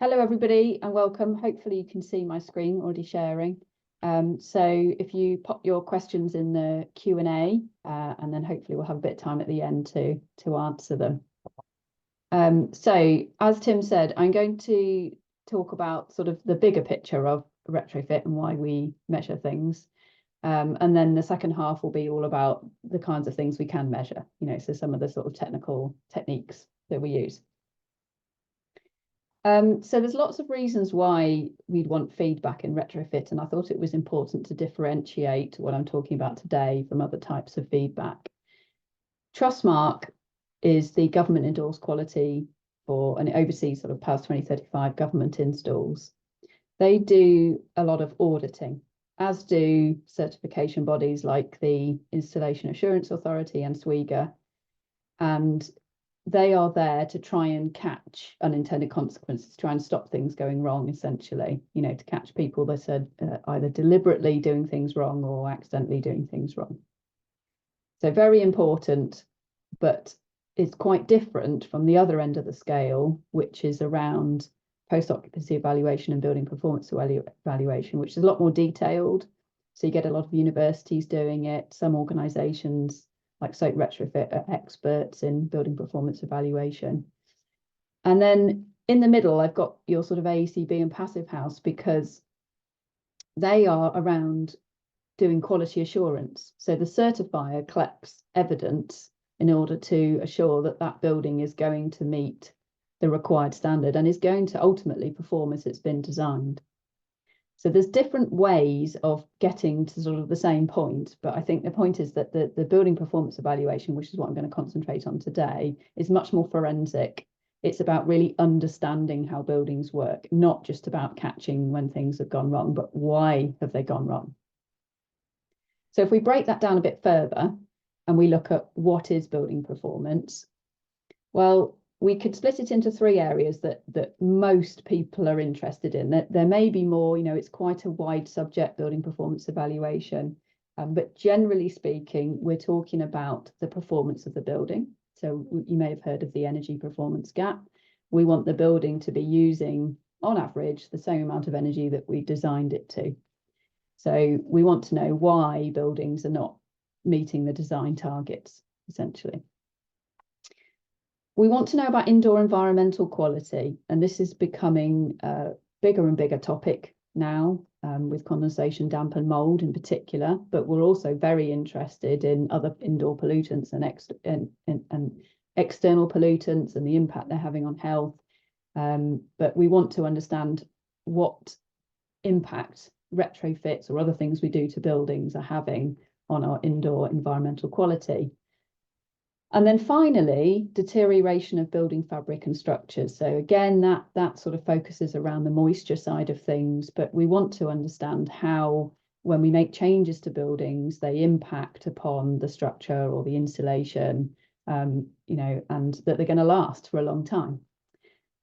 Hello everybody and welcome. Hopefully you can see my screen already sharing. So if you pop your questions in the Q&A and then hopefully we'll have a bit of time at the end to answer them. So as Tim said, I'm going to talk about sort of the bigger picture of retrofit and why we measure things. And then the second half will be all about the kinds of things we can measure, so some of the sort of technical techniques that we use. So there's lots of reasons why we'd want feedback in retrofit, and I thought it was important to differentiate what I'm talking about today from other types of feedback. Trustmark is the government endorsed quality and it oversees sort of PAS 2035 government installs. They do a lot of auditing, as do certification bodies like the Installation Assurance Authority and SWIGA, and they are there to try and catch unintended consequences, try and stop things going wrong, essentially, to catch people that are either deliberately doing things wrong or accidentally doing things wrong. So very important, but it's quite different from the other end of the scale, which is around post-occupancy evaluation and building performance evaluation, which is a lot more detailed. So you get a lot of universities doing it, some organisations like Soap Retrofit are experts in building performance evaluation. And then in the middle, I've got your sort of AECB and Passivhaus, because they are around doing quality assurance. So the certifier collects evidence in order to assure that that building is going to meet the required standard and is going to ultimately perform as it's been designed. So there's different ways of getting to sort of the same point, but I think the point is that the building performance evaluation, which is what I'm going to concentrate on today, is much more forensic. It's about really understanding how buildings work, not just about catching when things have gone wrong, but why have they gone wrong? So if we break that down a bit further and we look at what is building performance, well, we could split it into three areas that most people are interested in. There may be more, it's quite a wide subject, building performance evaluation. But generally speaking, we're talking about the performance of the building. So you may have heard of the energy performance gap. We want the building to be using, on average, the same amount of energy that we designed it to. So we want to know why buildings are not meeting the design targets, essentially. We want to know about indoor environmental quality, and this is becoming a bigger and bigger topic now, with condensation, damp and mould in particular, but we're also very interested in other indoor pollutants and external pollutants and the impact they're having on health. But we want to understand what impact retrofits or other things we do to buildings are having on our indoor environmental quality. And then finally, deterioration of building fabric and structures. So again, that sort of focuses around the moisture side of things, but we want to understand how, when we make changes to buildings, they impact upon the structure or the insulation, and that they're going to last for a long time.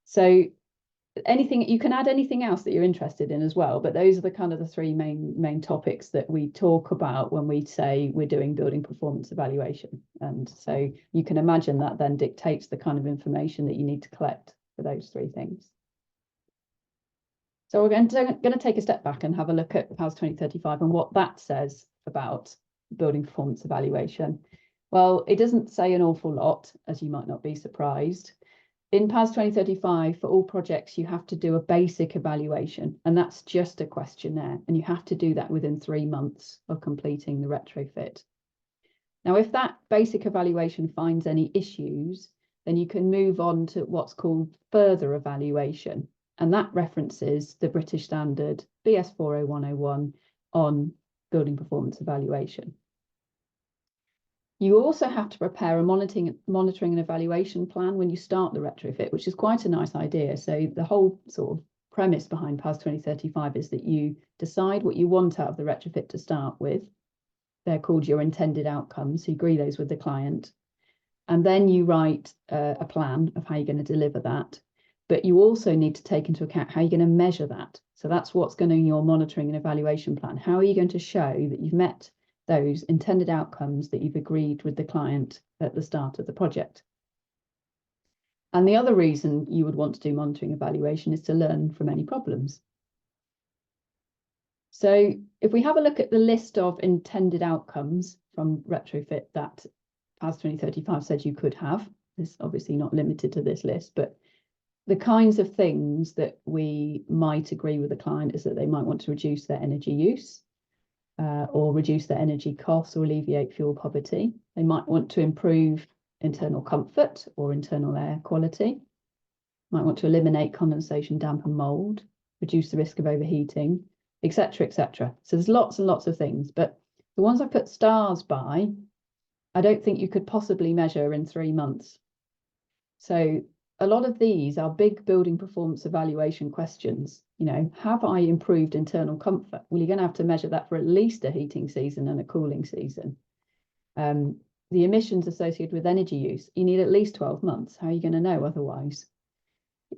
So you can add anything else that you're interested in as well, but those are the kind of the three main topics that we talk about when we say we're doing building performance evaluation. And so you can imagine that then dictates the kind of information that you need to collect for those three things. So we're going to take a step back and have a look at PAS 2035 and what that says about building performance evaluation. Well, it doesn't say an awful lot, as you might not be surprised. In PAS 2035, for all projects, you have to do a basic evaluation, and that's just a questionnaire, and you have to do that within 3 months of completing the retrofit. Now, if that basic evaluation finds any issues, then you can move on to what's called further evaluation, and that references the British standard BS 40101 on building performance evaluation. You also have to prepare a monitoring and evaluation plan when you start the retrofit, which is quite a nice idea. So the whole sort of premise behind PAS 2035 is that you decide what you want out of the retrofit to start with. They're called your intended outcomes. So you agree those with the client. And then you write a plan of how you're going to deliver that. But you also need to take into account how you're going to measure that. So that's what's going to be your monitoring and evaluation plan. How are you going to show that you've met those intended outcomes that you've agreed with the client at the start of the project? And the other reason you would want to do monitoring evaluation is to learn from any problems. So if we have a look at the list of intended outcomes from retrofit that PAS 2035 said you could have, it's obviously not limited to this list, but the kinds of things that we might agree with the client is that they might want to reduce their energy use, or reduce their energy costs, or alleviate fuel poverty. They might want to improve internal comfort or internal air quality, might want to eliminate condensation, damp and mold, reduce the risk of overheating, etc., etc. So there's lots and lots of things, but the ones I put stars by, I don't think you could possibly measure in 3 months. So a lot of these are big building performance evaluation questions. You know, have I improved internal comfort? Well, you're going to have to measure that for at least a heating season and a cooling season. The emissions associated with energy use, you need at least 12 months. How are you going to know otherwise?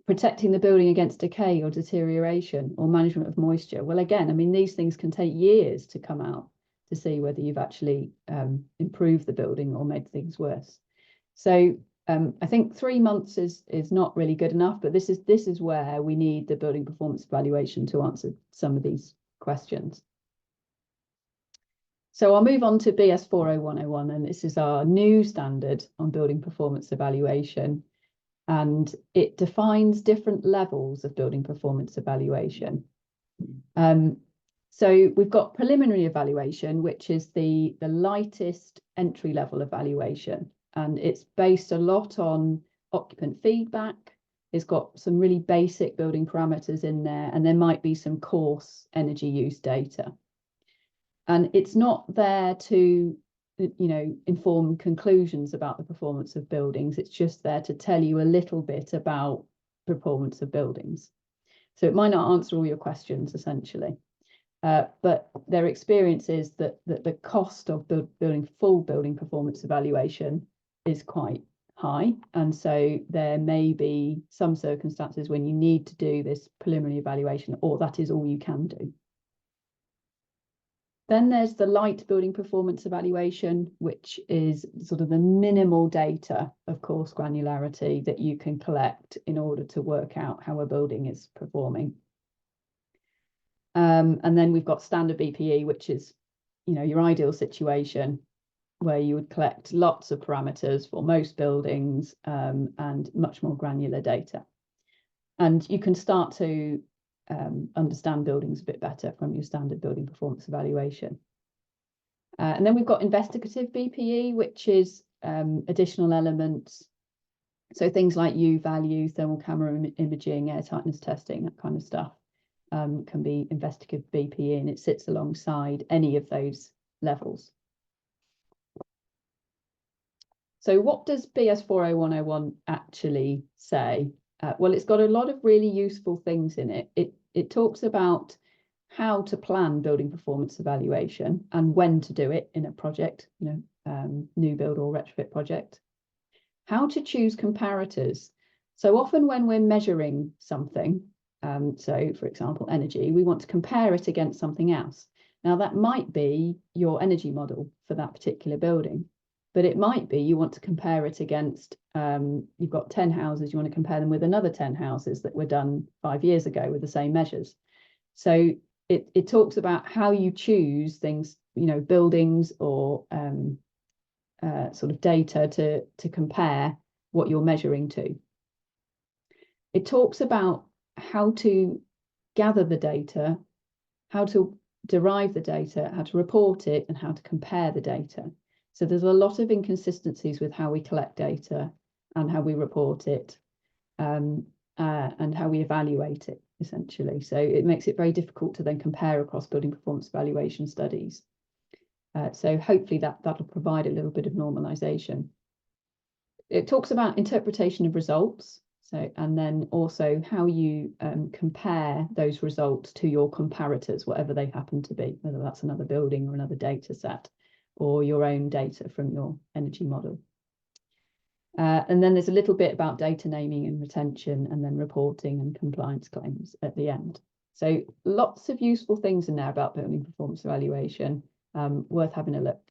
Protecting the building against decay or deterioration, or management of moisture. Well, again, I mean, these things can take years to come out to see whether you've actually improved the building or made things worse. So I think 3 months is not really good enough, but this is where we need the building performance evaluation to answer some of these questions. So I'll move on to BS 40101, and this is our new standard on building performance evaluation. And it defines different levels of building performance evaluation. So we've got preliminary evaluation, which is the lightest entry level evaluation. And it's based a lot on occupant feedback. It's got some really basic building parameters in there, and there might be some coarse energy use data. And it's not there to, you know, inform conclusions about the performance of buildings. It's just there to tell you a little bit about performance of buildings. So it might not answer all your questions, essentially. But their experience is that the cost of building full building performance evaluation is quite high. And so there may be some circumstances when you need to do this preliminary evaluation, or that is all you can do. Then there's the light building performance evaluation, which is sort of the minimal data, of course, granularity that you can collect in order to work out how a building is performing. And then we've got standard BPE, which is, you know, your ideal situation where you would collect lots of parameters for most buildings, and much more granular data. And you can start to understand buildings a bit better from your standard building performance evaluation. And then we've got investigative BPE, which is additional elements. So things like U value, thermal camera imaging, air tightness testing, that kind of stuff can be investigative BPE, and it sits alongside any of those levels. So what does BS 40101 actually say? Well, it's got a lot of really useful things in it. It talks about how to plan building performance evaluation and when to do it in a project, you know, new build or retrofit project. How to choose comparators. So often when we're measuring something, so for example, energy, we want to compare it against something else. Now that might be your energy model for that particular building, but it might be you want to compare it against, you've got 10 houses, you want to compare them with another 10 houses that were done 5 years ago with the same measures. So it talks about how you choose things, you know, buildings or sort of data to compare what you're measuring to. It talks about how to gather the data, how to derive the data, how to report it, and how to compare the data. So there's a lot of inconsistencies with how we collect data and how we report it, and how we evaluate it, essentially. So it makes it very difficult to then compare across building performance evaluation studies. So hopefully that'll provide a little bit of normalization. It talks about interpretation of results. So, and then also how you compare those results to your comparators, whatever they happen to be, whether that's another building or another data set, or your own data from your energy model. And then there's a little bit about data naming and retention, and then reporting and compliance claims at the end. So lots of useful things in there about building performance evaluation, worth having a look.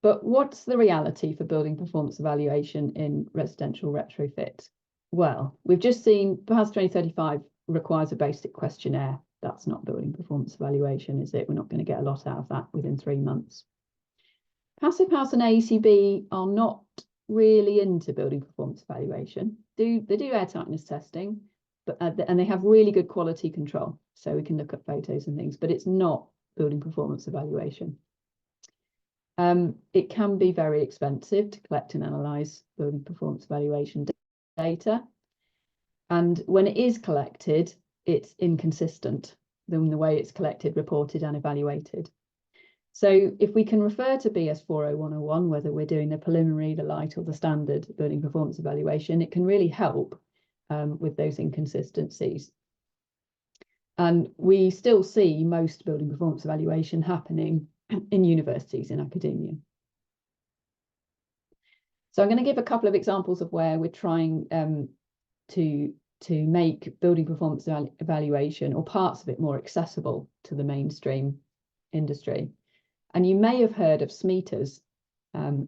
But what's the reality for building performance evaluation in residential retrofit? Well, we've just seen PAS 2035 requires a basic questionnaire. That's not building performance evaluation, is it? We're not going to get a lot out of that within 3 months. Passivhaus and AECB are not really into building performance evaluation. They do air tightness testing, but and they have really good quality control, so we can look at photos and things, but it's not building performance evaluation. It can be very expensive to collect and analyse building performance evaluation data, and when it is collected, it's inconsistent in the way it's collected, reported and evaluated. So if we can refer to BS 40101, whether we're doing the preliminary, the light or the standard building performance evaluation, it can really help with those inconsistencies. And we still see most building performance evaluation happening in universities, in academia. So I'm going to give a couple of examples of where we're trying to make building performance evaluation or parts of it more accessible to the mainstream industry. And you may have heard of SMETAs.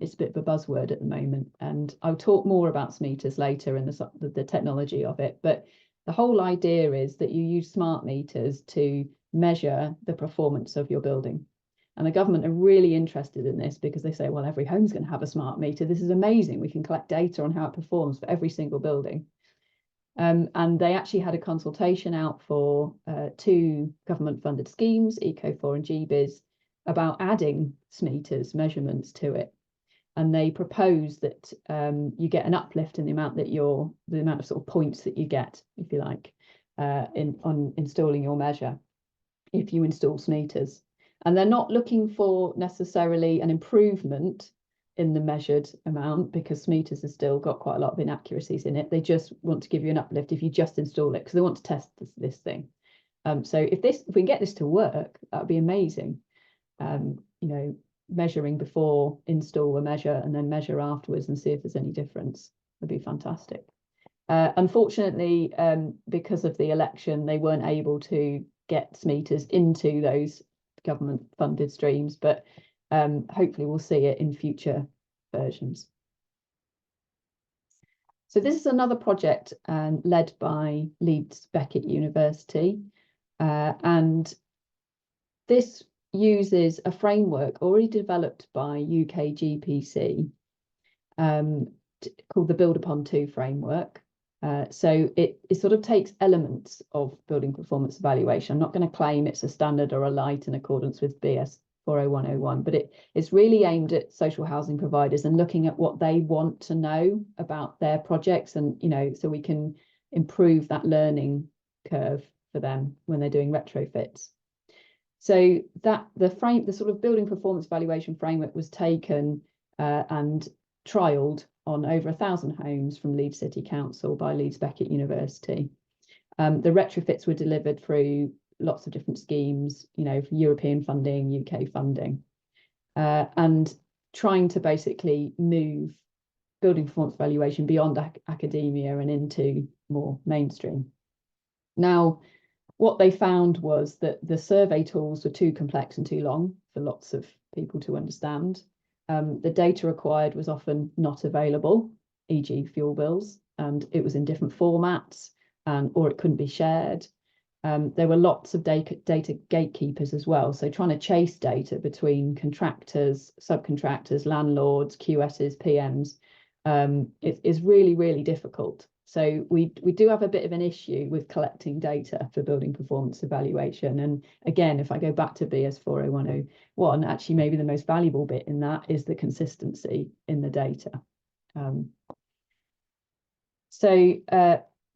It's a bit of a buzzword at the moment, and I'll talk more about SMETAs later and the technology of it. But the whole idea is that you use smart meters to measure the performance of your building. And the government are really interested in this because they say, well, every home's going to have a smart meter. This is amazing. We can collect data on how it performs for every single building. And they actually had a consultation out for 2 government-funded schemes, Eco4 and GBiz, about adding SMETAs measurements to it. And they propose that you get an uplift in the amount of sort of points that you get, if you like, on installing your measure if you install SMETAs. And they're not looking for necessarily an improvement in the measured amount, because SMETAs have still got quite a lot of inaccuracies in it. They just want to give you an uplift if you just install it, because they want to test this thing. So if we can get this to work, that would be amazing. Measuring before install a measure and then measure afterwards and see if there's any difference would be fantastic. Unfortunately, because of the election, they weren't able to get SMETAs into those government funded streams, but hopefully we'll see it in future versions. So this is another project led by Leeds Beckett University, and this uses a framework already developed by UK GPC called the Build Upon 2 framework. So it sort of takes elements of building performance evaluation. I'm not going to claim it's a standard or a light in accordance with BS 40101, but it's really aimed at social housing providers and looking at what they want to know about their projects, and so we can improve that learning curve for them when they're doing retrofits. So that the sort of building performance evaluation framework was taken and trialled on over 1,000 homes from Leeds City Council by Leeds Beckett University. The retrofits were delivered through lots of different schemes, for European funding, UK funding, and trying to basically move building performance evaluation beyond academia and into more mainstream. Now, what they found was that the survey tools were too complex and too long for lots of people to understand. The data required was often not available, e.g. fuel bills, and it was in different formats, or it couldn't be shared. There were lots of data gatekeepers as well, so trying to chase data between contractors, subcontractors, landlords, QSs, PMs is really, really difficult. So we do have a bit of an issue with collecting data for building performance evaluation. And again, if I go back to BS 40101, actually maybe the most valuable bit in that is the consistency in the data.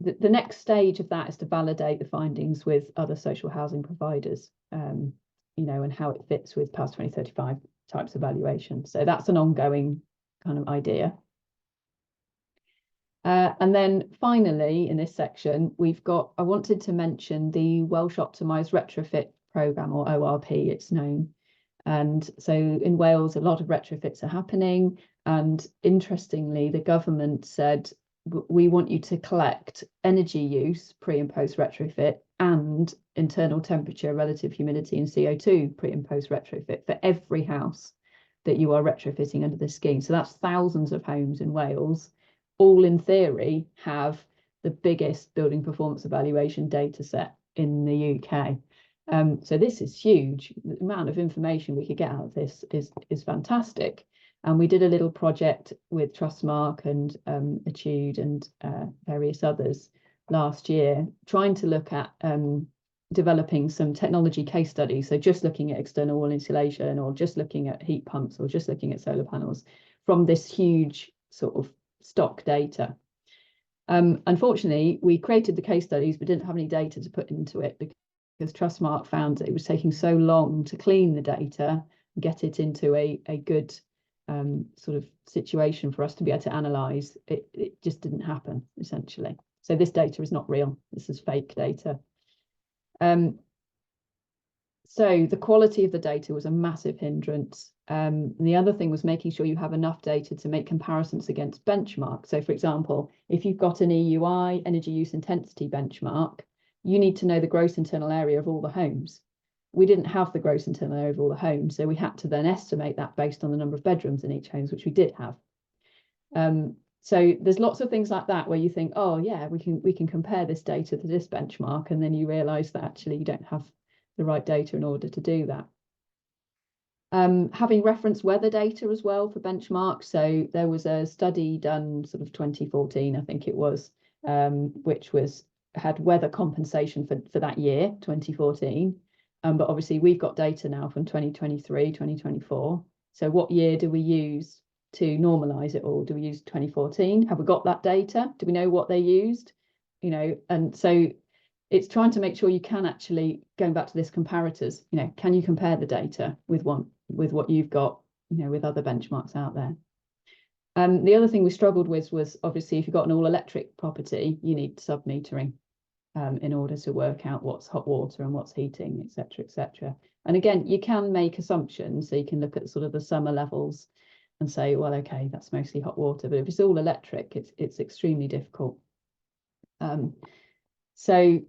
The next stage of that is to validate the findings with other social housing providers, and how it fits with PAS 2035 types of evaluation. So that's an ongoing kind of idea. And then finally, in this section, I wanted to mention the Welsh Optimised Retrofit Programme, or ORP it's known. And so in Wales, a lot of retrofits are happening. And interestingly, the government said, we want you to collect energy use pre and post retrofit and internal temperature, relative humidity and CO2 pre and post retrofit for every house. that you are retrofitting under this scheme. So that's thousands of homes in Wales, all in theory have the biggest building performance evaluation data set in the UK. So this is huge. The amount of information we could get out of this is fantastic. And we did a little project with Trustmark and Etude and various others last year, trying to look at developing some technology case studies. So just looking at external wall insulation, or just looking at heat pumps, or just looking at solar panels from this huge sort of stock data. Unfortunately, we created the case studies, but didn't have any data to put into it because Trustmark found that it was taking so long to clean the data, get it into a good sort of situation for us to be able to analyse. It just didn't happen, essentially. So this data is not real. This is fake data. So the quality of the data was a massive hindrance. The other thing was making sure you have enough data to make comparisons against benchmarks. So for example, if you've got an EUI, energy use intensity benchmark, you need to know the gross internal area of all the homes. We didn't have the gross internal area of all the homes, so we had to then estimate that based on the number of bedrooms in each home, which we did have. So there's lots of things like that where you think, oh yeah, we can compare this data to this benchmark, and then you realise that actually you don't have the right data in order to do that. Having reference weather data as well for benchmarks. So there was a study done sort of 2014, I think it was, which had weather compensation for that year, 2014. But obviously we've got data now from 2023, 2024. So what year do we use to normalise it all? Do we use 2014? Have we got that data? Do we know what they used? You know, and so it's trying to make sure you can actually, going back to this comparators, you know, can you compare the data with what you've got, you know, with other benchmarks out there? The other thing we struggled with was obviously if you've got an all electric property, you need sub-metering in order to work out what's hot water and what's heating, etc., etc. And again, you can make assumptions, so you can look at sort of the summer levels and say, well, okay, that's mostly hot water, but if it's all electric, it's extremely difficult. So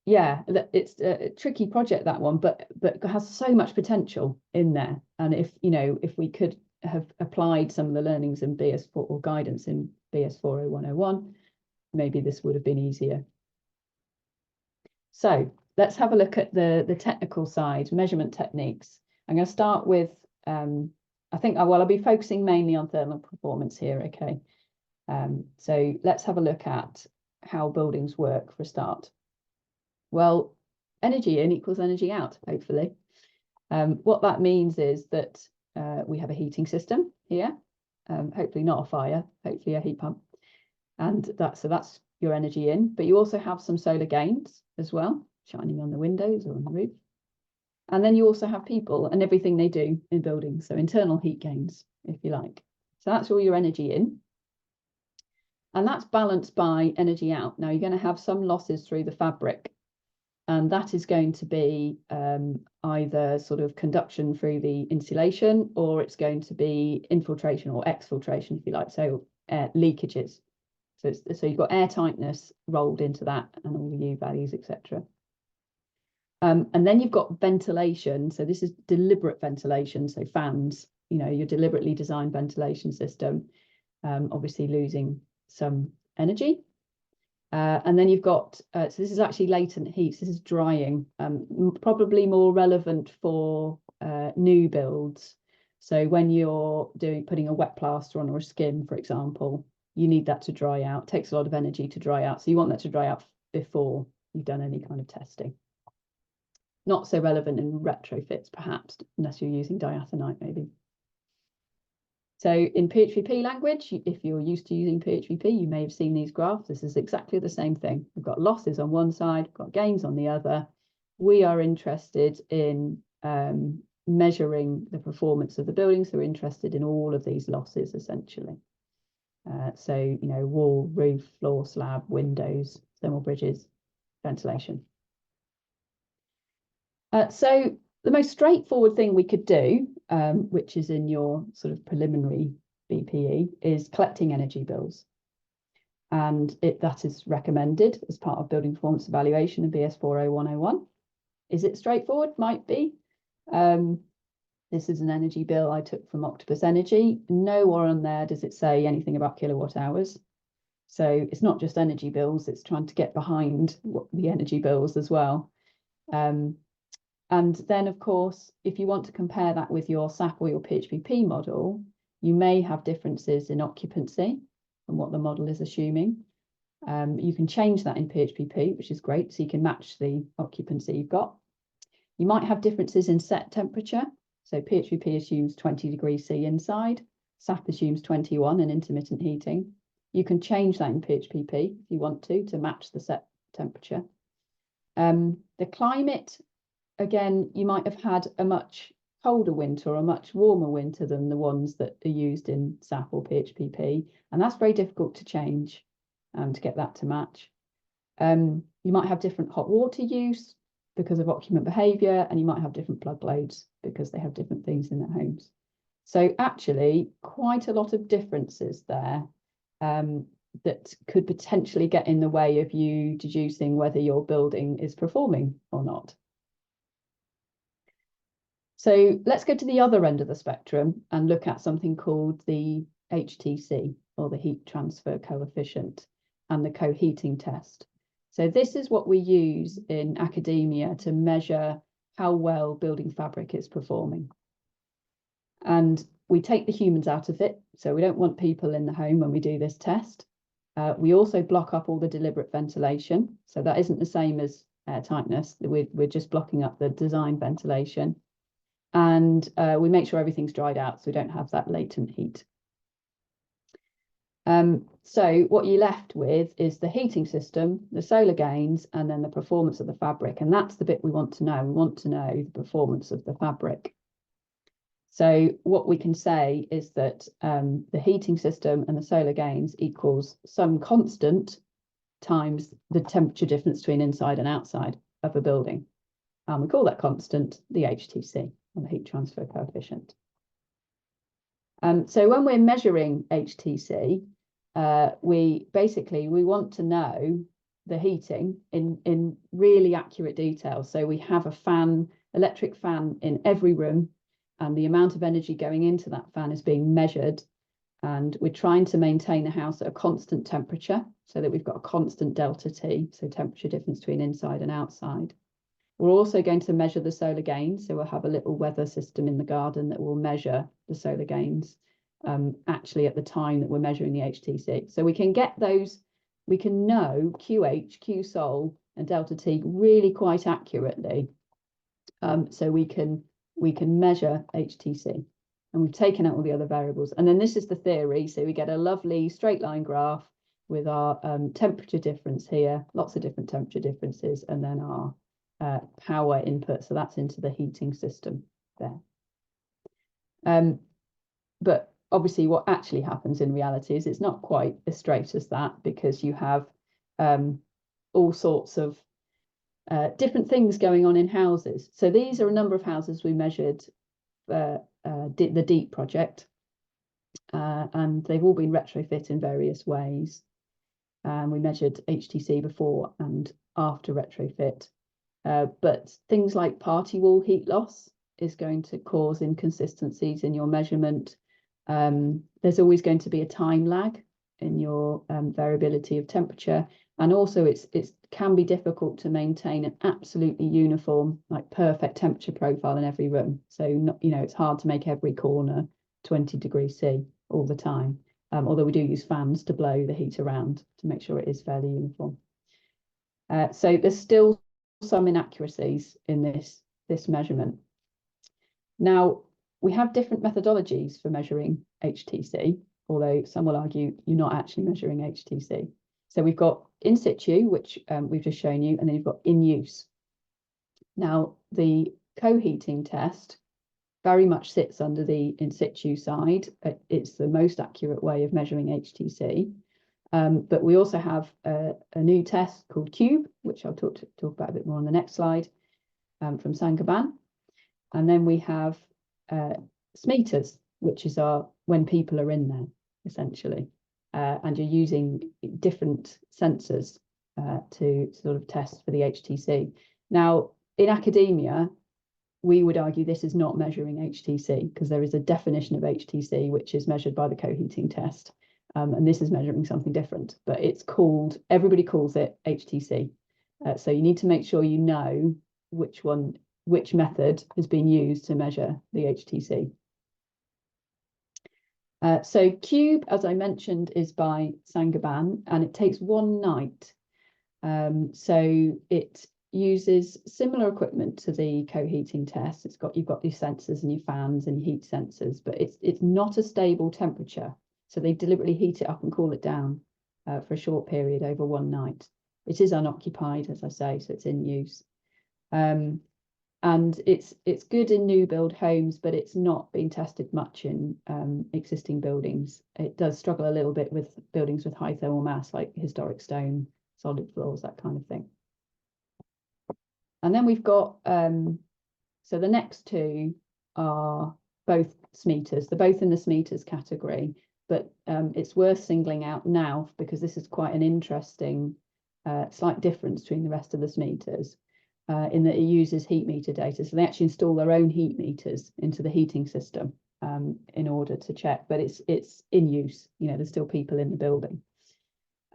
yeah, it's a tricky project, that one, but has so much potential in there. And if we could have applied some of the learnings in BS4 or guidance in BS 40101, maybe this would have been easier. So let's have a look at the technical side, measurement techniques. I'm going to start with, I think, I'll be focusing mainly on thermal performance here, okay? So let's have a look at how buildings work for a start. Well, energy in equals energy out, hopefully. What that means is that we have a heating system here, hopefully not a fire, hopefully a heat pump. And that's your energy in, but you also have some solar gains as well, shining on the windows or on the roof. And then you also have people and everything they do in buildings, so internal heat gains, if you like. So that's all your energy in. And that's balanced by energy out. Now you're going to have some losses through the fabric, and that is going to be either sort of conduction through the insulation, or it's going to be infiltration or exfiltration, if you like, so leakages. So you've got air tightness rolled into that and all the U values, etc. And then you've got ventilation. So this is deliberate ventilation, so fans, you know, your deliberately designed ventilation system, obviously losing some energy. And then you've got, so this is actually latent heat. So this is drying, probably more relevant for new builds. So when you're putting a wet plaster on or a skin, for example, you need that to dry out. It takes a lot of energy to dry out. So you want that to dry out before you've done any kind of testing. Not so relevant in retrofits, perhaps, unless you're using diathanite, maybe. So in PHVP language, if you're used to using PHVP, you may have seen these graphs. This is exactly the same thing. We've got losses on one side, we've got gains on the other. We are interested in measuring the performance of the building. So we're interested in all of these losses, essentially. So, you know, wall, roof, floor, slab, windows, thermal bridges, ventilation. So the most straightforward thing we could do, which is in your sort of preliminary BPE, is collecting energy bills. And that is recommended as part of building performance evaluation in BS 40101. Is it straightforward? Might be. This is an energy bill I took from Octopus Energy. Nowhere on there does it say anything about kilowatt hours. So it's not just energy bills, it's trying to get behind the energy bills as well. And then, of course, if you want to compare that with your SAP or your PHPP model, you may have differences in occupancy from what the model is assuming. You can change that in PHPP, which is great, so you can match the occupancy you've got. You might have differences in set temperature. So PHPP assumes 20 degrees C inside, SAP assumes 21 and intermittent heating. You can change that in PHPP if you want to match the set temperature. The climate, again, you might have had a much colder winter or a much warmer winter than the ones that are used in SAP or PHPP, and that's very difficult to change to get that to match. You might have different hot water use because of occupant behaviour, and you might have different plug loads because they have different things in their homes. So actually quite a lot of differences there that could potentially get in the way of you deducing whether your building is performing or not. So let's go to the other end of the spectrum and look at something called the HTC, or the heat transfer coefficient, and the co-heating test. So this is what we use in academia to measure how well building fabric is performing. And we take the humans out of it, so we don't want people in the home when we do this test. We also block up all the deliberate ventilation, so that isn't the same as air tightness. We're just blocking up the design ventilation. And we make sure everything's dried out so we don't have that latent heat. So what you're left with is the heating system, the solar gains, and then the performance of the fabric. And that's the bit we want to know. We want to know the performance of the fabric. So what we can say is that the heating system and the solar gains equals some constant times the temperature difference between inside and outside of a building. And we call that constant the HTC, or the heat transfer coefficient. So when we're measuring HTC, we want to know the heating in really accurate detail. So we have a fan, electric fan in every room, and the amount of energy going into that fan is being measured. And we're trying to maintain the house at a constant temperature so that we've got a constant delta T, so temperature difference between inside and outside. We're also going to measure the solar gains. So we'll have a little weather system in the garden that will measure the solar gains actually at the time that we're measuring the HTC. So we can get those, we can know QH, QSOL and delta T really quite accurately. So we can measure HTC, and we've taken out all the other variables. And then this is the theory. So we get a lovely straight line graph with our temperature difference here, lots of different temperature differences, and then our power input. So that's into the heating system there. But obviously what actually happens in reality is it's not quite as straight as that, because you have all sorts of different things going on in houses. So these are a number of houses we measured the DEEP project, and they've all been retrofit in various ways. We measured HTC before and after retrofit, but things like party wall heat loss is going to cause inconsistencies in your measurement. There's always going to be a time lag in your variability of temperature, and also it can be difficult to maintain an absolutely uniform, like perfect temperature profile in every room. So it's hard to make every corner 20 degrees C all the time, although we do use fans to blow the heat around to make sure it is fairly uniform. So there's still some inaccuracies in this measurement. Now, we have different methodologies for measuring HTC, although some will argue you're not actually measuring HTC. So we've got in situ, which we've just shown you, and then you've got in use. Now, the co-heating test very much sits under the in situ side. It's the most accurate way of measuring HTC. But we also have a new test called Cube, which I'll talk about a bit more on the next slide, from Saint-Gobain. And then we have SMETRs, which is when people are in there, essentially. And you're using different sensors to sort of test for the HTC. Now, in academia, we would argue this is not measuring HTC, because there is a definition of HTC which is measured by the co-heating test, and this is measuring something different, but it's called, everybody calls it HTC. So you need to make sure you know which method has been used to measure the HTC. So Cube, as I mentioned, is by Saint-Gobain, and it takes 1 night. So it uses similar equipment to the co-heating test. You've got your sensors and your fans and your heat sensors, but it's not a stable temperature. So they deliberately heat it up and cool it down for a short period over 1 night. It is unoccupied, as I say, so it's in use. And it's good in new build homes, but it's not been tested much in existing buildings. It does struggle a little bit with buildings with high thermal mass, like historic stone, solid floors, that kind of thing. And then we've got, so the next two are both SMETAs. They're both in the SMETAs category, but it's worth singling out now because this is quite an interesting slight difference between the rest of the SMETAs. In that it uses heat meter data. So they actually install their own heat meters into the heating system in order to check, but it's in use. You know, there's still people in the building.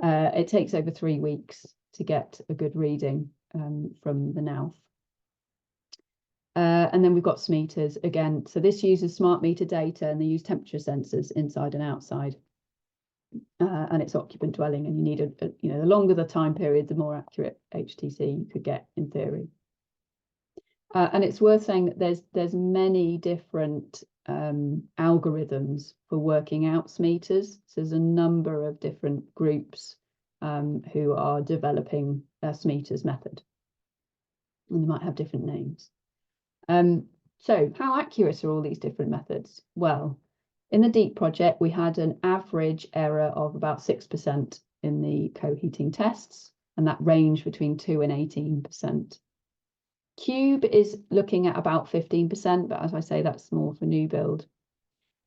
It takes over 3 weeks to get a good reading from the NAUF. And then we've got SMETAs again. So this uses smart meter data, and they use temperature sensors inside and outside. And it's occupant dwelling, and you need you know, the longer the time period, the more accurate HTC you could get in theory. And it's worth saying that there's many different algorithms for working out SMETAs. So there's a number of different groups who are developing a SMETAs method, and they might have different names. So how accurate are all these different methods? Well, in the DEEP project, we had an average error of about 6% in the co-heating tests, and that ranged between 2 and 18%. Cube is looking at about 15%, but as I say, that's more for new build.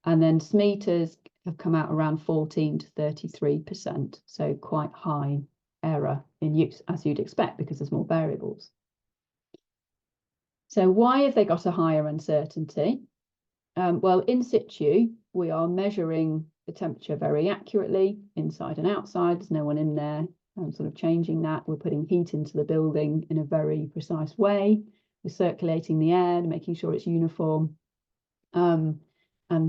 And then SMETAs have come out around 14 to 33%, so quite high error in use, as you'd expect, because there's more variables. So why have they got a higher uncertainty? Well, in situ, we are measuring the temperature very accurately, inside and outside. There's no one in there sort of changing that. We're putting heat into the building in a very precise way. We're circulating the air and making sure it's uniform and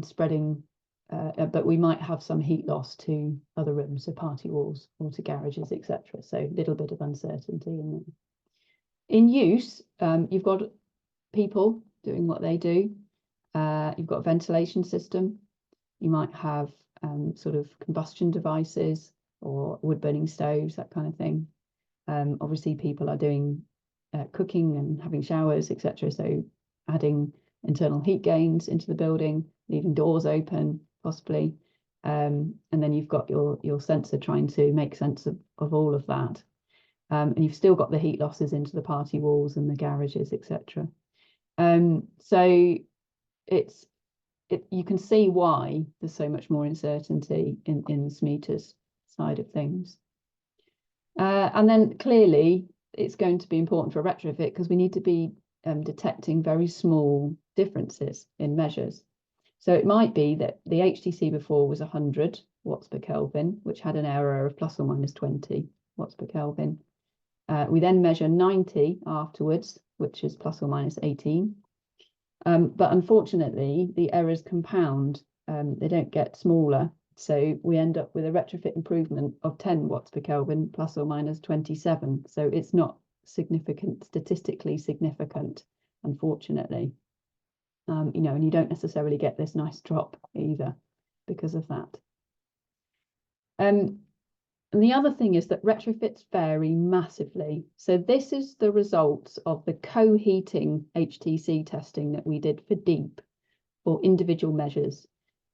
spreading, but we might have some heat loss to other rooms, so party walls or to garages, etc. So a little bit of uncertainty in there. In use, you've got people doing what they do. You've got a ventilation system. You might have sort of combustion devices or wood burning stoves, that kind of thing. Obviously, people are doing cooking and having showers, etc. So adding internal heat gains into the building, leaving doors open, possibly. And then you've got your sensor trying to make sense of all of that. And you've still got the heat losses into the party walls and the garages, etc. So you can see why there's so much more uncertainty in the SMETAs side of things. And then clearly it's going to be important for a retrofit because we need to be detecting very small differences in measures. So it might be that the HTC before was 100 watts per Kelvin, which had an error of plus or minus 20 watts per Kelvin. We then measure 90 afterwards, which is plus or minus 18. But unfortunately, the errors compound. They don't get smaller. So we end up with a retrofit improvement of 10 watts per Kelvin, plus or minus 27. So it's not significant, statistically significant, unfortunately. You know, and you don't necessarily get this nice drop either because of that. And the other thing is that retrofits vary massively. So this is the results of the co-heating HTC testing that we did for DEEP for individual measures.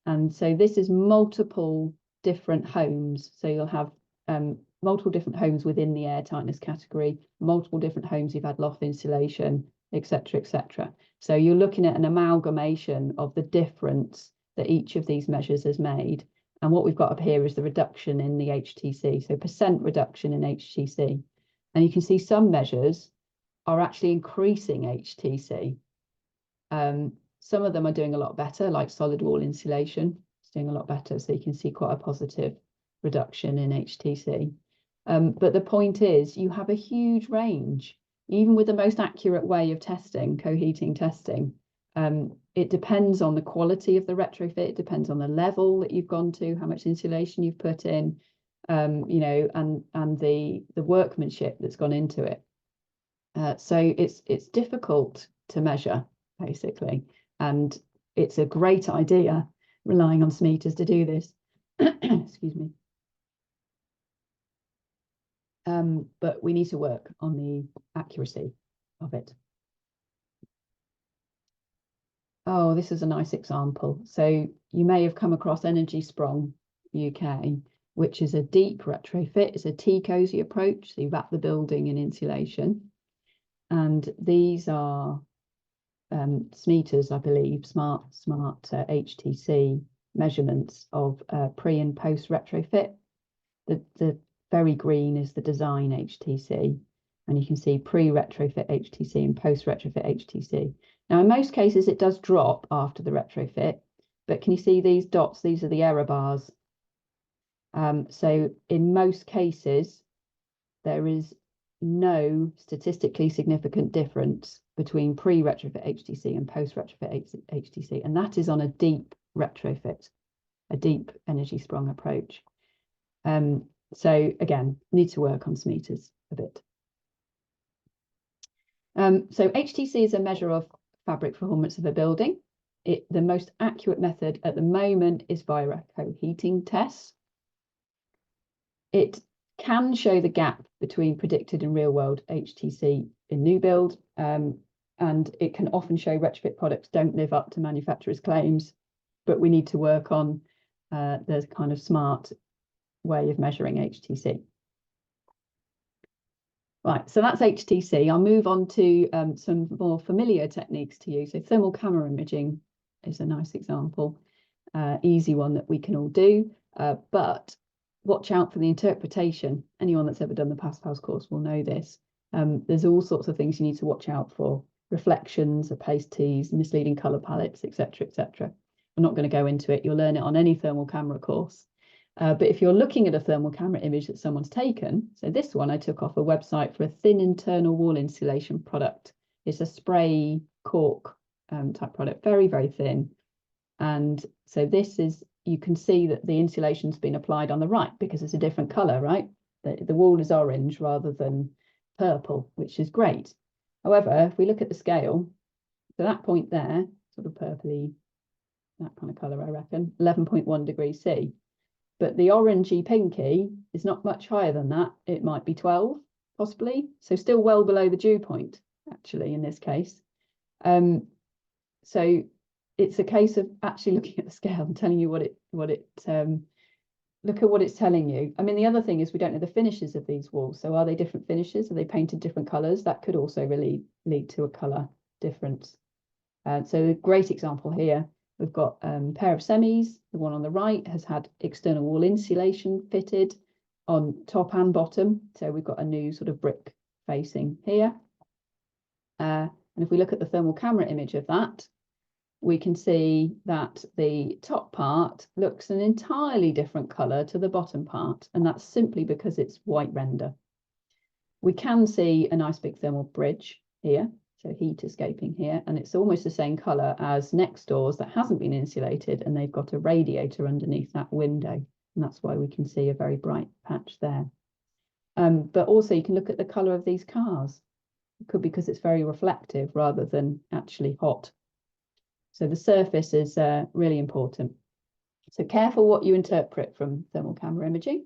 And so this is multiple different homes. So you'll have multiple different homes within the air tightness category, multiple different homes you've had loft insulation, etc., etc. So you're looking at an amalgamation of the difference that each of these measures has made. And what we've got up here is the reduction in the HTC, so percent reduction in HTC. And you can see some measures are actually increasing HTC. Some of them are doing a lot better, like solid wall insulation. It's doing a lot better, so you can see quite a positive reduction in HTC. But the point is, you have a huge range, even with the most accurate way of testing, co-heating testing. It depends on the quality of the retrofit, it depends on the level that you've gone to, how much insulation you've put in, you know, and the workmanship that's gone into it. So it's difficult to measure, basically, and it's a great idea relying on SMETAs to do this. Excuse me. But we need to work on the accuracy of it. Oh, this is a nice example. So you may have come across Energy Sprong UK, which is a deep retrofit. It's a T-cozy approach. So you wrap the building in insulation. And these are SMETAs, I believe, smart HTC measurements of pre and post retrofit. The very green is the design HTC, and you can see pre-retrofit HTC and post-retrofit HTC. Now, in most cases, it does drop after the retrofit, but can you see these dots? These are the error bars. So in most cases, there is no statistically significant difference between pre-retrofit HTC and post-retrofit HTC, and that is on a deep retrofit, a deep Energy Sprong approach. So again, need to work on SMETAs a bit. So HTC is a measure of fabric performance of a building. The most accurate method at the moment is via co-heating tests. It can show the gap between predicted and real world HTC in new build, and it can often show retrofit products don't live up to manufacturers' claims, but we need to work on the kind of smart way of measuring HTC. Right, so that's HTC. I'll move on to some more familiar techniques to use. So thermal camera imaging is a nice example, easy one that we can all do, but watch out for the interpretation. Anyone that's ever done the Passivhaus course will know this. There's all sorts of things you need to watch out for: reflections, opacities, misleading color palettes, etc., etc. I'm not going to go into it. You'll learn it on any thermal camera course. But if you're looking at a thermal camera image that someone's taken, so this one I took off a website for a thin internal wall insulation product. It's a spray cork type product, very, very thin. And so this is, you can see that the insulation's been applied on the right because it's a different color, right? The wall is orange rather than purple, which is great. However, if we look at the scale, to that point there, sort of purpley, that kind of color, I reckon, 11.1 degrees C. But the orangey pinky is not much higher than that. It might be 12, possibly. So still well below the dew point, actually, in this case. So it's a case of actually looking at the scale and telling you look at what it's telling you. I mean, the other thing is we don't know the finishes of these walls. So are they different finishes? Are they painted different colors? That could also really lead to a color difference. So a great example here. We've got a pair of semis. The one on the right has had external wall insulation fitted on top and bottom. So we've got a new sort of brick facing here. And if we look at the thermal camera image of that, we can see that the top part looks an entirely different colour to the bottom part. And that's simply because it's white render. We can see a nice big thermal bridge here. So heat escaping here, and it's almost the same colour as next doors that hasn't been insulated, and they've got a radiator underneath that window, and that's why we can see a very bright patch there. But also you can look at the colour of these cars. It could be because it's very reflective rather than actually hot. So the surface is really important. So careful what you interpret from thermal camera imaging.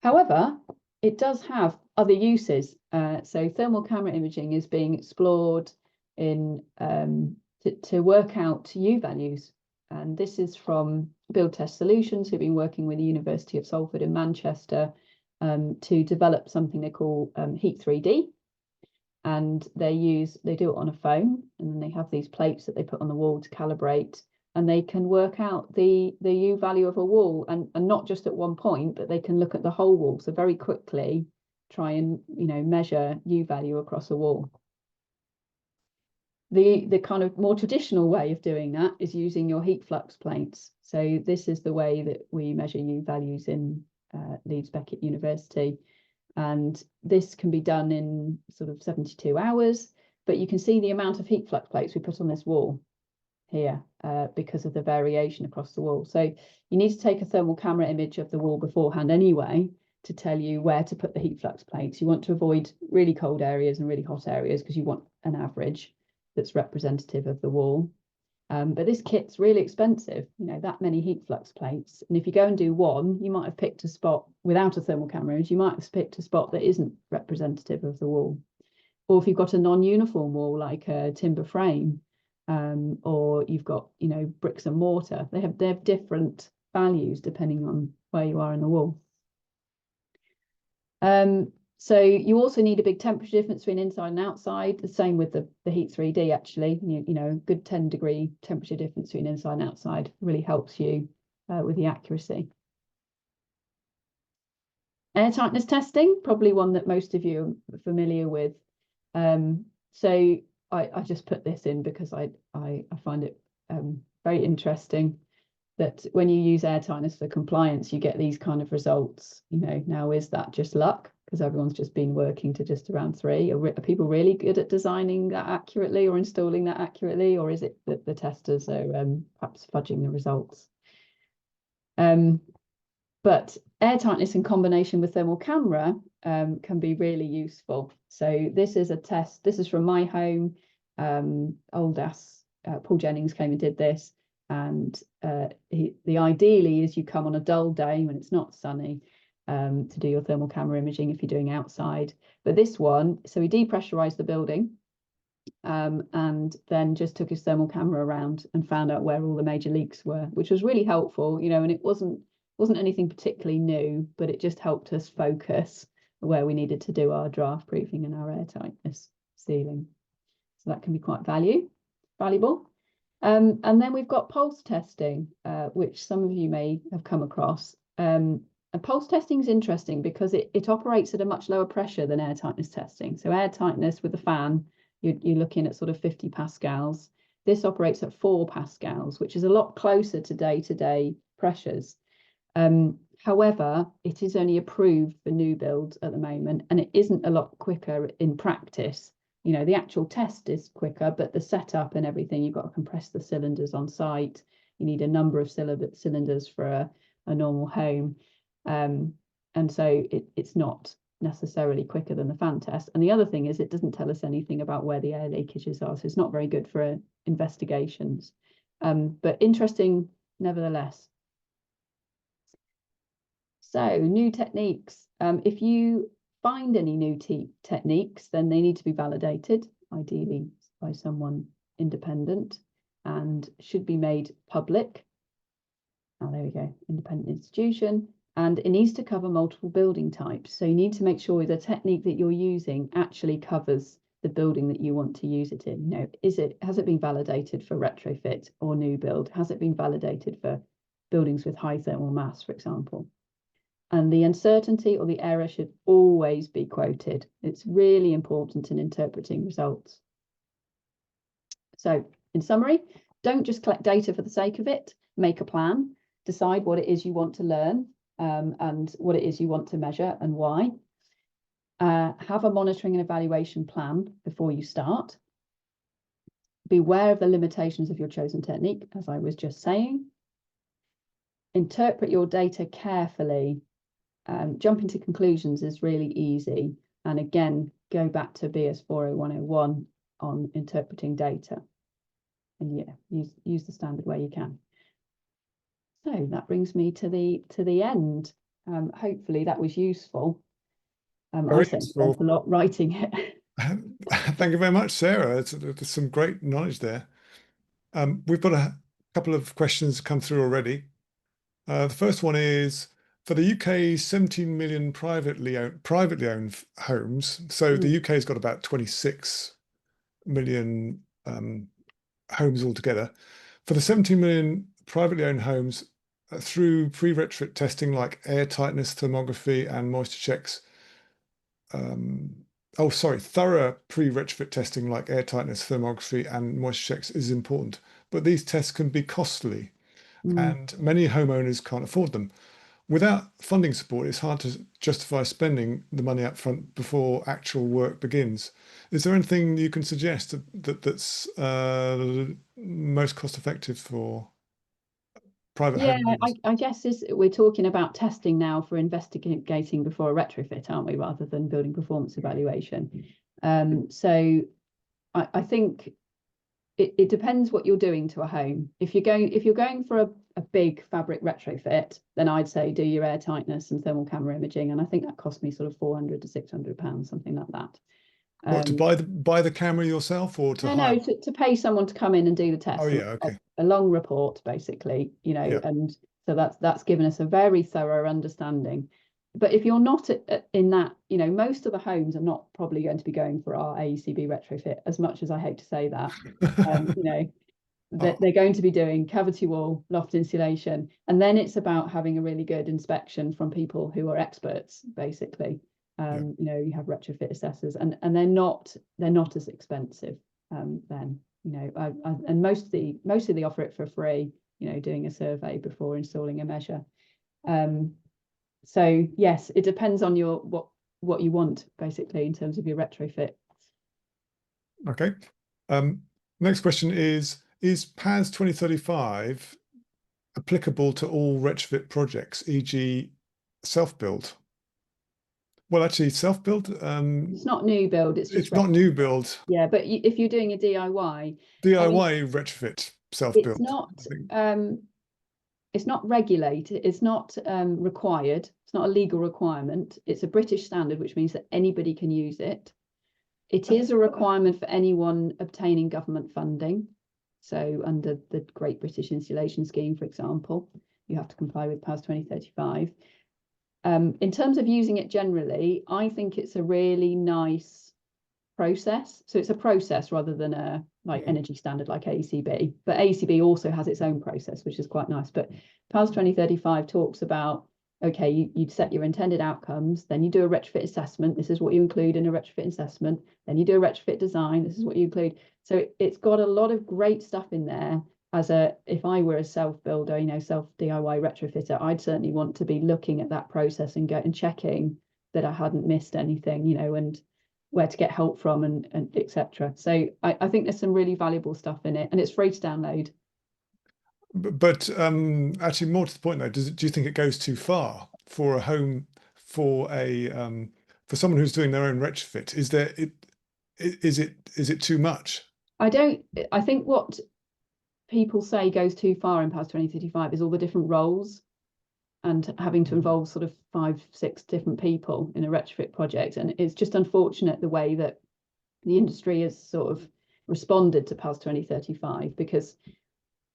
However, it does have other uses. So thermal camera imaging is being explored in to work out U values. And this is from Build Test Solutions, who've been working with the University of Salford in Manchester to develop something they call Heat 3D. And they do it on a foam, and then they have these plates that they put on the wall to calibrate, and they can work out the U value of a wall, and not just at one point, but they can look at the whole wall. So very quickly try and measure U value across a wall. The kind of more traditional way of doing that is using your heat flux plates. So this is the way that we measure U values in Leeds Beckett University. And this can be done in sort of 72 hours, but you can see the amount of heat flux plates we put on this wall here because of the variation across the wall. So you need to take a thermal camera image of the wall beforehand anyway to tell you where to put the heat flux plates. You want to avoid really cold areas and really hot areas because you want an average that's representative of the wall. But this kit's really expensive, you know, that many heat flux plates. And if you go and do one, you might have picked a spot without a thermal camera image, you might have picked a spot that isn't representative of the wall. Or if you've got a non-uniform wall, like a timber frame, or you've got, you know, bricks and mortar, they have different values depending on where you are in the wall. So you also need a big temperature difference between inside and outside. The same with the Heat 3D, actually. You know, a good 10-degree temperature difference between inside and outside really helps you with the accuracy. Air tightness testing, probably one that most of you are familiar with. So I just put this in because I find it very interesting that when you use air tightness for compliance, you get these kind of results. You know, now is that just luck? Because everyone's just been working to just around 3. Are people really good at designing that accurately or installing that accurately? Or is it that the testers are perhaps fudging the results? But air tightness in combination with thermal camera can be really useful. So this is a test. This is from my home. Old ass Paul Jennings came and did this. And the ideally is you come on a dull day when it's not sunny to do your thermal camera imaging if you're doing outside. But this one, so he depressurized the building and then just took his thermal camera around and found out where all the major leaks were, which was really helpful, you know, and it wasn't anything particularly new, but it just helped us focus where we needed to do our draft proofing and our air tightness sealing. So that can be quite valuable. And then we've got pulse testing, which some of you may have come across. And pulse testing is interesting because it operates at a much lower pressure than air tightness testing. So air tightness with a fan, you're looking at sort of 50 pascals. This operates at 4 pascals, which is a lot closer to day-to-day pressures. However, it is only approved for new builds at the moment, and it isn't a lot quicker in practice. You know, the actual test is quicker, but the setup and everything, you've got to compress the cylinders on site. You need a number of cylinders for a normal home. And so it's not necessarily quicker than the fan test. And the other thing is it doesn't tell us anything about where the air leakages are. So it's not very good for investigations, but interesting nevertheless. So new techniques. If you find any new techniques, then they need to be validated, ideally by someone independent, and should be made public. Oh, there we go, independent institution. And it needs to cover multiple building types. So you need to make sure the technique that you're using actually covers the building that you want to use it in. You know, has it been validated for retrofit or new build? Has it been validated for buildings with high thermal mass, for example? And the uncertainty or the error should always be quoted. It's really important in interpreting results. So in summary, don't just collect data for the sake of it. Make a plan, decide what it is you want to learn and what it is you want to measure and why. Have a monitoring and evaluation plan before you start. Beware of the limitations of your chosen technique, as I was just saying. Interpret your data carefully. Jumping to conclusions is really easy. And again, go back to BS 40101 on interpreting data. And yeah, use the standard where you can. So that brings me to the end. Hopefully that was useful. I spent a lot writing it. Thank you very much, Sarah. There's some great knowledge there. We've got a couple of questions come through already. The first one is, for the UK's 17 million privately owned homes, so the UK has got about 26 million homes altogether. For the 17 million privately owned homes, through pre-retrofit testing like air tightness, thermography, and moisture checks, oh, sorry, thorough pre-retrofit testing like air tightness, thermography, and moisture checks is important, but these tests can be costly, Mm. and many homeowners can't afford them. Without funding support, it's hard to justify spending the money up front before actual work begins. Is there anything you can suggest that's most cost effective for private Yeah, homeowners? I guess we're talking about testing now for investigating before a retrofit, aren't we, rather than building performance evaluation. So I think it depends what you're doing to a home. If you're going for a big fabric retrofit, then I'd say do your air tightness and thermal camera imaging, and I think that cost me sort of £400 to £600, something like that. What, to Um, buy the camera yourself or to no, hire? to pay someone to come in and do the Oh test, yeah, okay. a long report, basically, Yeah. and so that's given us a very thorough understanding. But if you're not in that, most of the homes are not probably going to be going for our AECB retrofit, as much as I hate to say that. Oh, They're going to be doing cavity wall, loft insulation, and then it's about having a really good inspection from people who are experts, basically. yeah. You have retrofit assessors, and they're not as expensive. Then and mostly they offer it for free. Doing a survey before installing a measure. So yes, it depends on what you want, basically, in terms of your retrofit. Okay. Um, Next question is PAS 2035 applicable to all retrofit projects, e.g. self-build? Well, actually, self-build, It's not new build, it's just it's not new build, yeah. But if you're doing a DIY, I mean, DIY retrofit it's self-build. not I think. it's not regulated, it's not required, it's not a legal requirement. It's a British standard, which means that anybody can use it. It is a requirement for anyone obtaining government funding. So under the Great British Insulation Scheme, for example, you have to comply with PAS 2035. In terms of using it generally, I think it's a really nice process. So it's a process rather than a Mm. energy standard like AECB. But AECB also has its own process, which is quite nice. But PAS 2035 talks about, okay, you set your intended outcomes, then you do a retrofit assessment. This is what you include in a retrofit assessment. Then you do a retrofit design. This is what you include. So it's got a lot of great stuff in there. If I were a self builder, self DIY retrofitter, I'd certainly want to be looking at that process and checking that I hadn't missed anything, and where to get help from and etc. So I think there's some really valuable stuff in it, and it's free to download. But actually, more to the point though, do you think it goes too far for a home for someone who's doing their own retrofit? Is it too much? I think what people say goes too far in PAS 2035 is all the different roles and having to involve sort of 5, 6 different people in a retrofit project. And it's just unfortunate the way that the industry has sort of responded to PAS 2035, because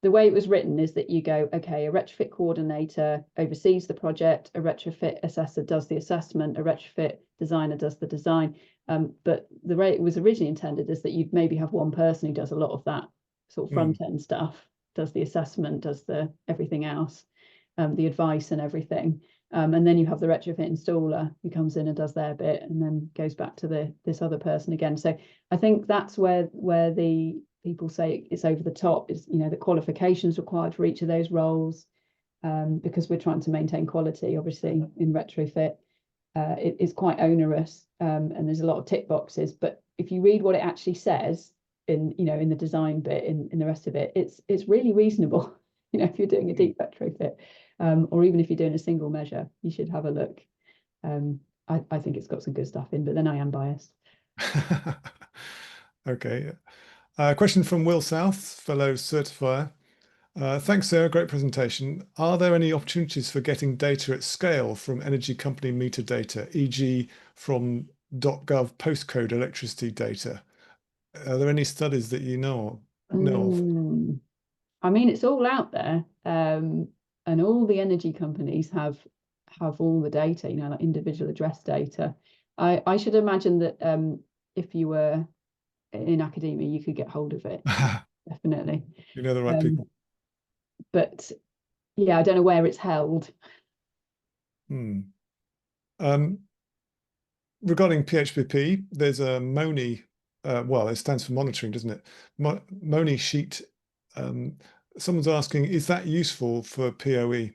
the way it was written is that you go, okay, a retrofit coordinator oversees the project, a retrofit assessor does the assessment, a retrofit designer does the design. But the way it was originally intended is that you'd maybe have one person who does a lot of that sort of Mm. front end stuff, does the assessment, does the everything else, the advice and everything. And then you have the retrofit installer who comes in and does their bit and then goes back to this other person again. So I think that's where the people say it's over the top, is the qualifications required for each of those roles, because we're trying to maintain quality, obviously, in retrofit. It is quite onerous, and there's a lot of tick boxes, but if you read what it actually says in the design bit, in the rest of it, it's really reasonable. If you're doing a deep retrofit, or even if you're doing a single measure, you should have a look. I think it's got some good stuff in, but then I am biased. Okay. Question from Will South, fellow certifier. Thanks, Sarah. Great presentation. Are there any opportunities for getting data at scale from energy company meter data, e.g. from .gov postcode electricity data? Are there any studies that you know of? I mean, it's all out there, and all the energy companies have all the data, like individual address data. I should imagine that if you were in academia, you could get hold of it, definitely. You know the right Um, people. but yeah, I don't know where it's held. Hmm. Um, regarding PHPP, there's a MONI, well, it stands for monitoring, doesn't it? MONI sheet. Someone's asking, is that useful for POE,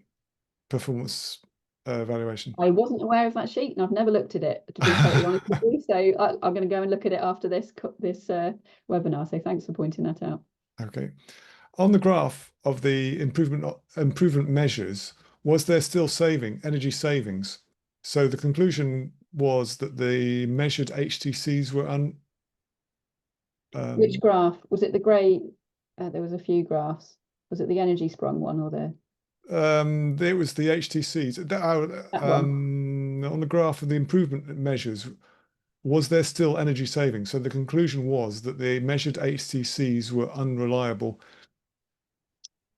performance evaluation? I wasn't aware of that sheet, and I've never looked at it, to be totally honest with you. So I'm going to go and look at it after this webinar. So thanks for pointing that out. Okay. On the graph of the improvement measures, was there still energy savings? So the conclusion was that the measured HTCs were Which graph? Was it the grey? There was a few graphs. Was it the energy sprung one or the? There was the HTCs. That one. On the graph of the improvement measures, was there still energy savings? So the conclusion was that the measured HTCs were unreliable.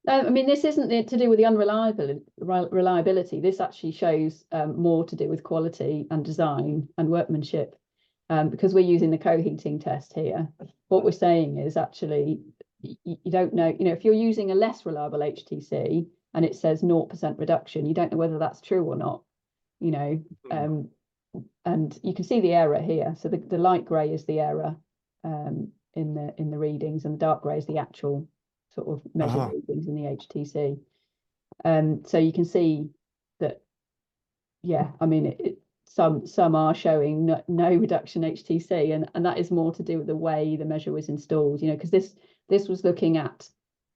I mean, this isn't to do with the reliability. This actually shows more to do with quality and design and workmanship, because we're using the co-heating test here. What we're saying is actually you don't know, if you're using a less reliable HTC and it says 0% reduction, you don't know whether that's true or not, and you can see the error here. So the light grey is the error in the readings, and the dark grey is the actual sort of measured readings in the HTC. So you can see that, yeah, I mean, some are showing no reduction HTC, and that is more to do with the way the measure was installed, because this was looking at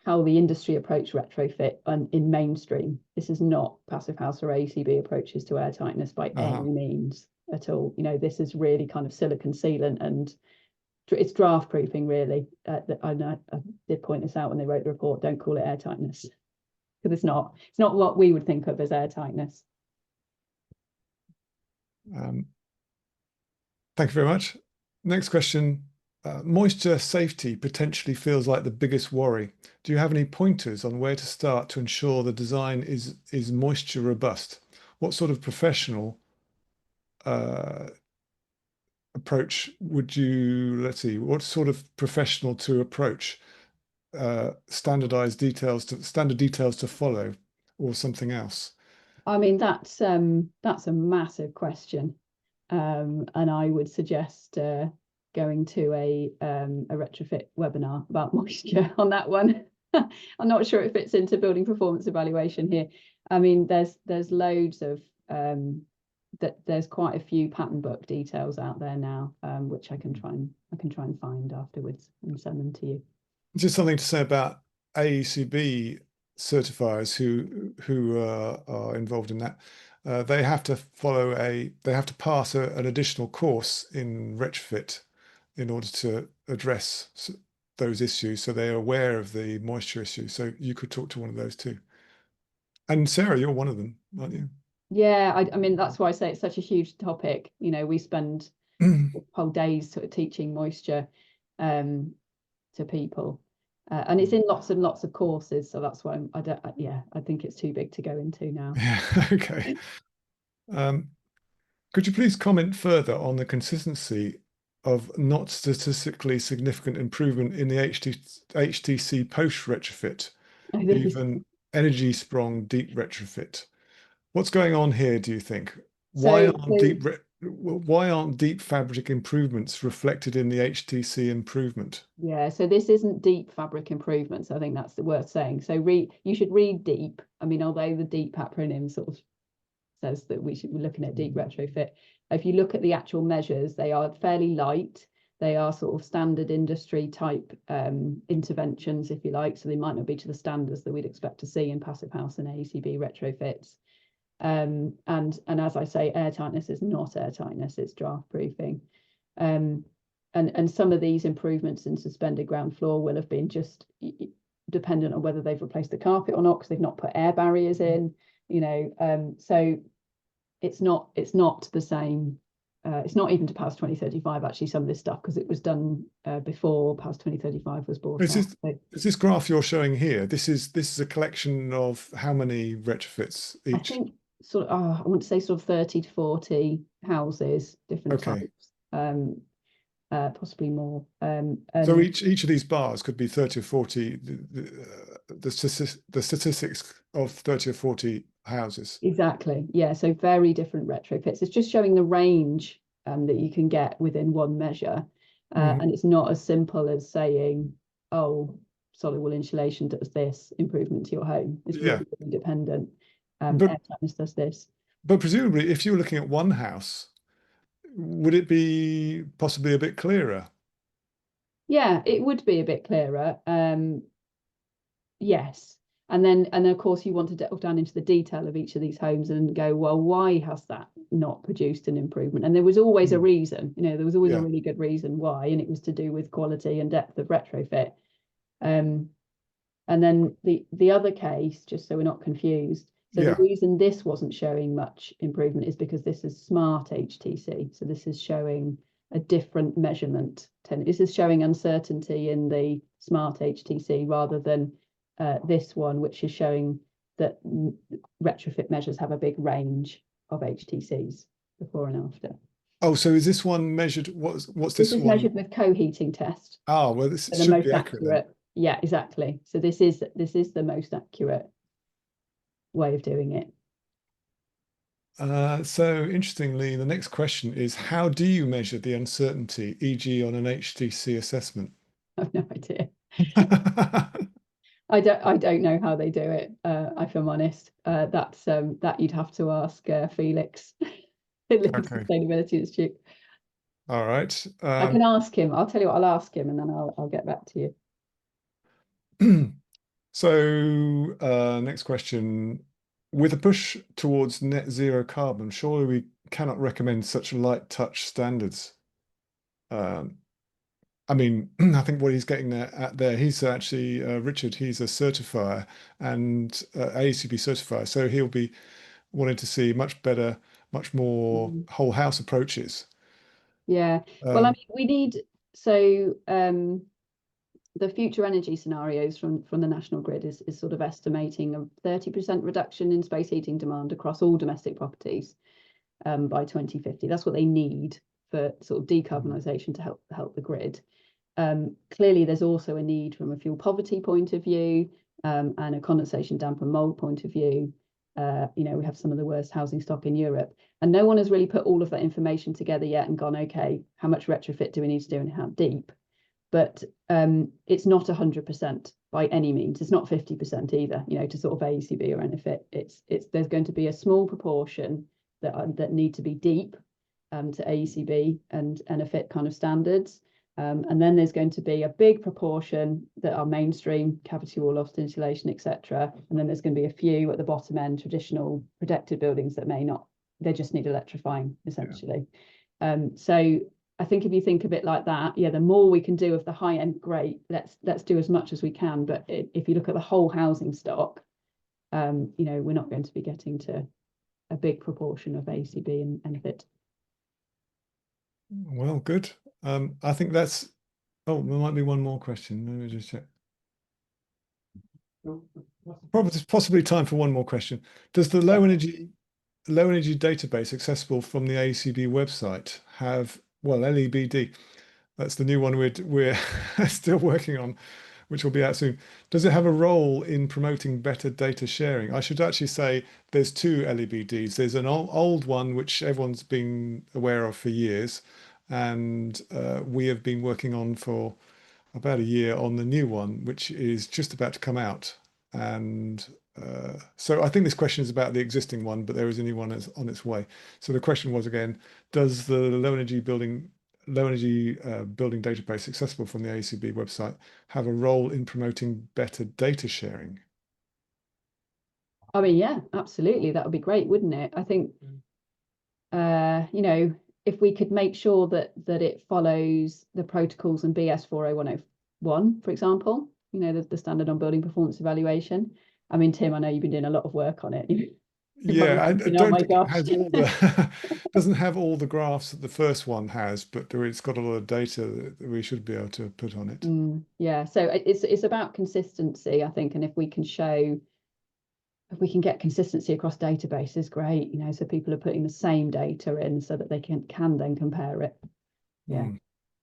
how the industry approach retrofit in mainstream. This is not Passivhaus or AECB approaches to air tightness by any means at all. This is really kind of silicon sealant, and it's draft proofing really. I did point this out when they wrote the report. Don't call it air tightness, because it's not what we would think of as air tightness. Thank you very much. Next question. Moisture safety potentially feels like the biggest worry. Do you have any pointers on where to start to ensure the design is moisture robust? What sort of professional approach would you, what sort of professional to approach? Standard details to follow, or something else? I mean, that's a massive question, and I would suggest going to a retrofit webinar about moisture on that one. I'm not sure it fits into building performance evaluation here. I mean, there's loads of there's quite a few pattern book details out there now, which I can try and find afterwards and send them to you. Just something to say about AECB certifiers who are involved in that. They have to pass an additional course in retrofit in order to address those issues, so they're aware of the moisture issue. So you could talk to one of those too. And Sarah, you're one of them, aren't you? Yeah, I mean, that's why I say it's such a huge topic. We spend whole days sort of teaching moisture to people, and it's in lots and lots of courses. So that's why I think it's too big to go into now. Yeah, okay. Could you please comment further on the consistency of not statistically significant improvement in the HTC post retrofit, even energy sprung deep retrofit? What's going on here, do you think? Why aren't deep fabric improvements reflected in the HTC improvement? Yeah, so this isn't deep fabric improvements. I think that's worth saying. So you should read deep. I mean, although the deep acronym sort of says that we should be looking at deep retrofit, if you look at the actual measures, they are fairly light. They are sort of standard industry type interventions, if you like. So they might not be to the standards that we'd expect to see in Passivhaus and AECB retrofits. And as I say, air tightness is not air tightness, it's draft proofing. And some of these improvements in suspended ground floor will have been just dependent on whether they've replaced the carpet or not, because they've not put air barriers in, so it's not the same. It's not even to PAS 2035 actually, some of this stuff, because it was done before PAS 2035 was brought out. Is this graph you're showing here? This is a collection of how many retrofits each? I think I want to say sort of 30 to 40 houses, different types, possibly more. So each of these bars could be 30 or 40, the statistics of 30 or 40 houses. Exactly, yeah. So very different retrofits. It's just showing the range that you can get within one measure. And it's not as simple as saying, oh, solid wool insulation does this improvement to your home. It's Yeah. really dependent. But Airtightness does this. presumably, if you were looking at one house, would it be possibly a bit clearer? Yeah, it would be a bit clearer. Yes. And then of course you want to delve down into the detail of each of these homes and go, well, why has that not produced an improvement? And there was always a reason, there was always a really good reason why, and it was to do with quality and depth of retrofit. And then the other case, just so we're not confused, so the reason this wasn't showing much improvement is because this is smart HTC. So this is showing a different measurement. This is showing uncertainty in the smart HTC rather than this one, which is showing that retrofit measures have a big range of HTCs before and after. Oh, so is this one measured? What's this is one? Measured with co-heating test. Oh, well, this So should the most be accurate. accurate. Yeah, exactly. So this is the most accurate way of doing it. So interestingly, the next question is, how do you measure the uncertainty, e.g. on an HTC assessment? I've no idea. I don't know how they do it, if I'm honest. That you'd have to ask Felix at Leeds Sustainability Institute. All right. I can ask him. I'll tell you what, I'll ask him and then I'll get back to you. So next question. With a push towards net zero carbon, surely we cannot recommend such light touch standards. I mean, I think what he's getting at there, he's actually, Richard, he's a certifier and AECB certifier. So he'll be wanting to see much better, much more whole house approaches. Yeah. Well, I mean, we need, so the future energy scenarios from the national grid is sort of estimating a 30% reduction in space heating demand across all domestic properties by 2050. That's what they need for sort of decarbonisation to help the grid. Clearly, there's also a need from a fuel poverty point of view and a condensation damp and mold point of view. We have some of the worst housing stock in Europe, and no one has really put all of that information together yet and gone, okay, how much retrofit do we need to do and how deep? But it's not 100% by any means. It's not 50% either, to sort of AECB or NFIT. It's there's going to be a small proportion that need to be deep to AECB and NFIT kind of standards. And then there's going to be a big proportion that are mainstream, cavity wall, loft insulation, etc. And then there's going to be a few at the bottom end, traditional protected buildings that may not, they just need electrifying, essentially. So I think if you think of it like that, the more we can do of the high end, great. Let's do as much as we can. But if you look at the whole housing stock, we're not going to be getting to a big proportion of AECB and NFIT. Well, good. I think that's, there might be one more question. Let me just check. Probably possibly time for one more question. Does the low energy database accessible from the AECB website have, well, LEBD, that's the new one we're still working on, which will be out soon. Does it have a role in promoting better data sharing? I should actually say there's two LEBDs. There's an old one, which everyone's been aware of for years. And we have been working on for about a year on the new one, which is just about to come out. And so I think this question is about the existing one, but there is a new one on its way. So the question was again, does the low energy building database accessible from the AECB website have a role in promoting better data sharing? I mean, yeah, absolutely. That would be great, wouldn't it? I think, if we could make sure that it follows the protocols and BS 40101, for example, the standard on building performance evaluation. I mean, Tim, I know you've been doing a lot of work on it. Yeah, I don't think it has all the doesn't have all the graphs that the first one has, but it's got a lot of data that we should be able to put on it. Yeah, so it's about consistency, I think, and if we can get consistency across databases, great. So people are putting the same data in so that they can then compare it. Yeah.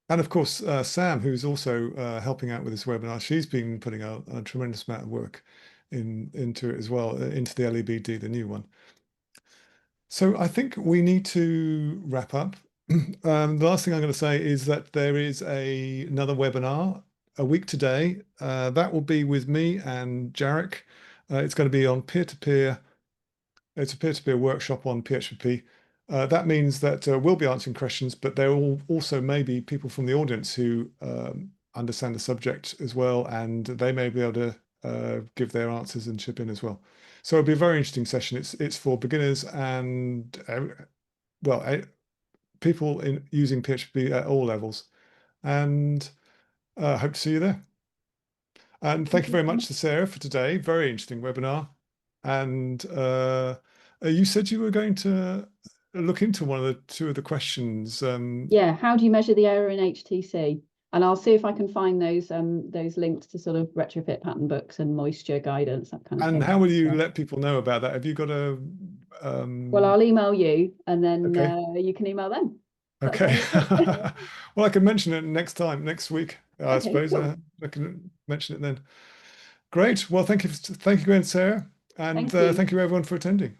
And of course, Sam, who's also helping out with this webinar, she's been putting a tremendous amount of work into it as well, into the LEBD, the new one. So I think we need to wrap up. The last thing I'm going to say is that there is another webinar a week today. That will be with me and Jarek. It's going to be on peer-to-peer. It's a peer-to-peer workshop on PHP. That means that we'll be answering questions, but there will also may be people from the audience who understand the subject as well, and they may be able to give their answers and chip in as well. So it'll be a very interesting session. It's for beginners and people in using PHP at all levels, and hope to see you there. And thank you very much to Sarah for today. Very interesting webinar. And you said you were going to look into two of the questions. Yeah, how do you measure the error in HTC? And I'll see if I can find those links to sort of retrofit pattern books and moisture guidance, that kind of thing. And how will you let people know about that? Have you got a Well, I'll email you and then okay. you can email them. Okay. Well, I can mention it next week, I suppose. Cool. I can mention it then. Great. Well, thank you again, Sarah. And Thank you. thank you everyone for attending.